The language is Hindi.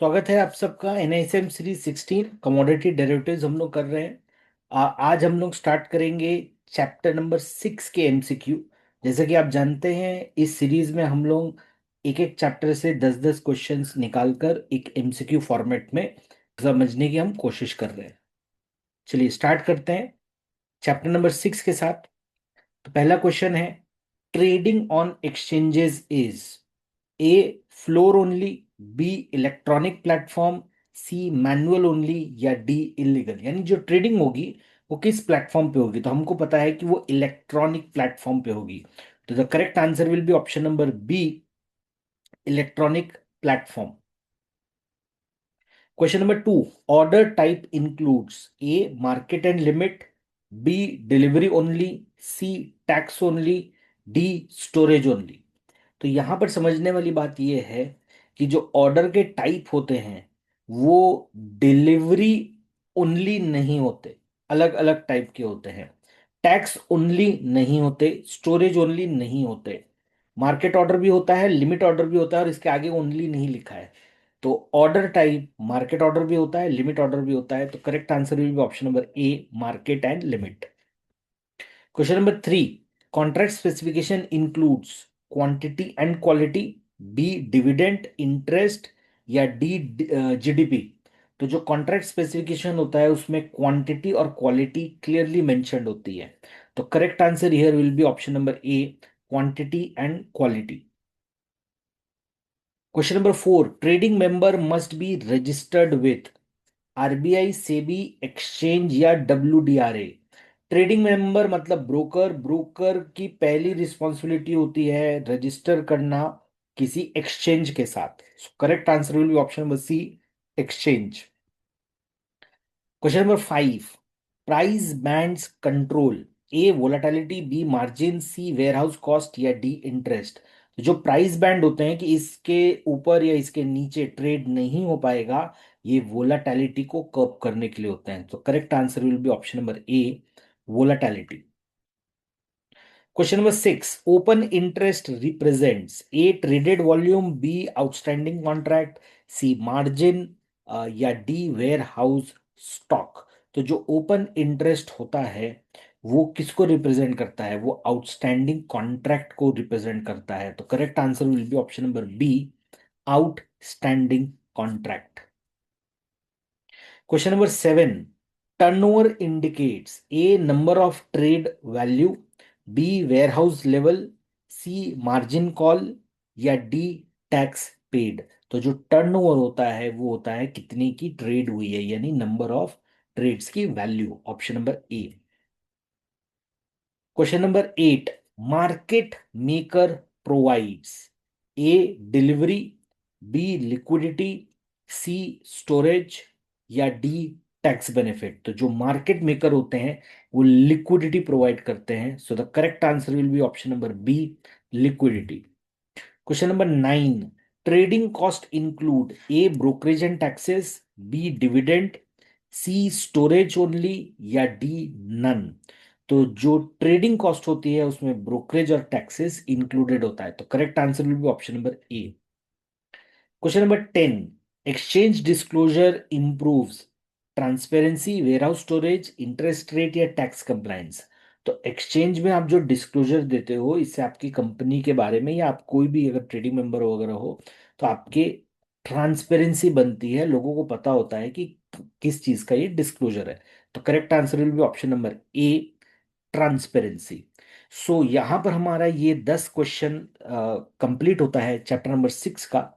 स्वागत है आप सबका एनआईएसएम सीरीज 16 कमोडिटी डेरिवेटिव्स हम लोग कर रहे हैं। आज हम लोग स्टार्ट करेंगे चैप्टर नंबर 6 के एमसीक्यू। जैसे कि आप जानते हैं इस सीरीज में हम लोग एक एक चैप्टर से 10-10 क्वेश्चंस निकालकर एक एमसीक्यू फॉर्मेट में समझने की हम कोशिश कर रहे हैं। चलिए स्टार्ट करते हैं चैप्टर नंबर 6 के साथ। तो पहला क्वेश्चन है, trading on exchanges is A floor only, B electronic platform, C manual only, या डी इलीगल। यानी जो ट्रेडिंग होगी वो किस प्लेटफॉर्म पे होगी, तो हमको पता है कि वो इलेक्ट्रॉनिक प्लेटफॉर्म पे होगी। तो the correct answer will be option number B, electronic platform. Question number 2. Order type includes A. Market and limit, B. Delivery only, C. Tax only, D. Storage only. तो यहां पर समझने वाली बात यह है कि जो ऑर्डर के टाइप होते हैं वो डिलीवरी ओनली नहीं होते, अलग अलग टाइप के होते हैं। टैक्स ओनली नहीं होते, स्टोरेज ओनली नहीं होते। मार्केट ऑर्डर भी होता है, लिमिट ऑर्डर भी होता है, और इसके आगे ओनली नहीं लिखा है। तो ऑर्डर टाइप मार्केट ऑर्डर भी होता है, लिमिट ऑर्डर भी होता है। तो correct answer will be option number A, market and limit. Question number 3. Contract specification includes quantity and quality, B dividend interest, या डी जीडीपी। तो जो कॉन्ट्रैक्ट स्पेसिफिकेशन होता है उसमें क्वांटिटी और क्वालिटी क्लियरली मेंशन्ड होती है। तो correct answer here will be option number A, quantity and quality. Question number 4. Trading member must be registered with RBI, SEBI, exchange, या डब्ल्यूडीआरए। ट्रेडिंग मेंबर मतलब ब्रोकर। ब्रोकर की पहली रिस्पॉन्सिबिलिटी होती है रजिस्टर करना किसी एक्सचेंज के साथ। Correct answer will be option number C, exchange. Question number 5. Price bands control A volatility, B margin, C warehouse cost, या डी इंटरेस्ट। जो प्राइस बैंड होते हैं कि इसके ऊपर या इसके नीचे ट्रेड नहीं हो पाएगा, ये वोलेटिलिटी को कर्ब करने के लिए होते हैं। तो correct answer will be option number A, volatility. Question number 6. Open interest represents A traded volume, B outstanding contract, C margin, या डी वेयर हाउस स्टॉक। तो जो ओपन इंटरेस्ट होता है वो किसको रिप्रेजेंट करता है, वो आउटस्टैंडिंग कॉन्ट्रैक्ट को रिप्रेजेंट करता है। तो correct answer will be option number B, outstanding contract. Question number 7. Turnover indicates A. Number of trade value, B. Warehouse level, C. Margin call, या D. Tax paid। तो जो टर्नओवर होता है वो होता है कितनी की ट्रेड हुई है, यानी नंबर ऑफ ट्रेड्स की value. Option number A. Question number 8. Market maker provides A delivery, B liquidity, C storage, या डी टैक्स बेनिफिट। तो जो मार्केट मेकर होते हैं वो लिक्विडिटी प्रोवाइड करते हैं। So the correct answer will be option number B, liquidity. Question number 9. Trading cost include A brokerage and taxes, B dividend, C storage only, या डी नन। तो जो ट्रेडिंग कॉस्ट होती है उसमें ब्रोकरेज और टैक्सेस इंक्लूडेड होता है। तो correct answer will be option number A. Question number 10. Exchange disclosure improves transparency, warehouse storage, interest rate, या टैक्स कंप्लायंस। तो एक्सचेंज में आप जो डिस्क्लोजर देते हो इससे आपकी कंपनी के बारे में, या आप कोई भी अगर ट्रेडिंग मेंबर वगैरह हो तो आपके ट्रांसपेरेंसी बनती है, लोगों को पता होता है कि किस चीज का ये डिस्क्लोजर है। तो correct answer will be option number A, transparency. So यहां पर हमारा ये 10 क्वेश्चन कंप्लीट होता है चैप्टर नंबर 6 का।